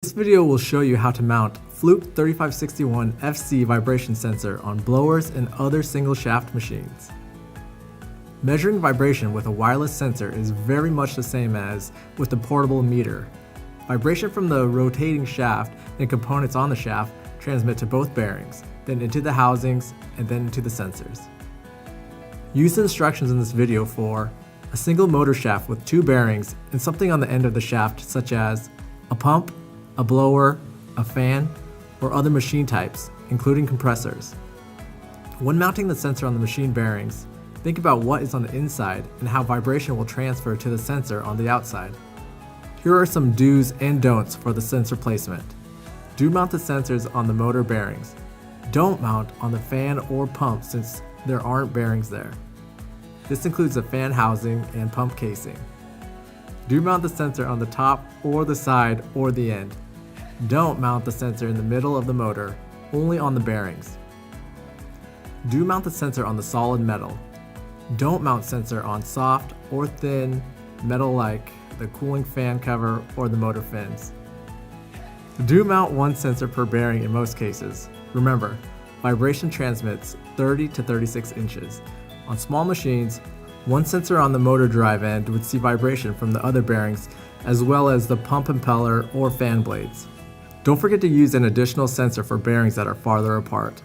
This video will show you how to mount Fluke 3561 FC vibration sensor on blowers and other single shaft machines. Measuring vibration with a wireless sensor is very much the same as with the portable meter. Vibration from the rotating shaft and components on the shaft transmit to both bearings, then into the housings, and then into the sensors. Use the instructions in this video for a single motor shaft with two bearings and something on the end of the shaft such as a pump, a blower, a fan, or other machine types, including compressors. When mounting the sensor on the machine bearings, think about what is on the inside and how vibration will transfer to the sensor on the outside. Here are some do's and don'ts for the sensor placement. Do mount the sensors on the motor bearings. Don't mount on the fan or pump since there aren't bearings there. This includes the fan housing and pump casing. Do mount the sensor on the top or the side or the end. Don't mount the sensor in the middle of the motor, only on the bearings. Do mount the sensor on the solid metal. Don't mount sensor on soft or thin metal like the cooling fan cover or the motor fins. Do mount one sensor per bearing in most cases. Remember, vibration transmits 30 to 36 inches. On small machines, one sensor on the motor drive end would see vibration from the other bearings as well as the pump impeller or fan blades. Don't forget to use an additional sensor for bearings that are farther apart.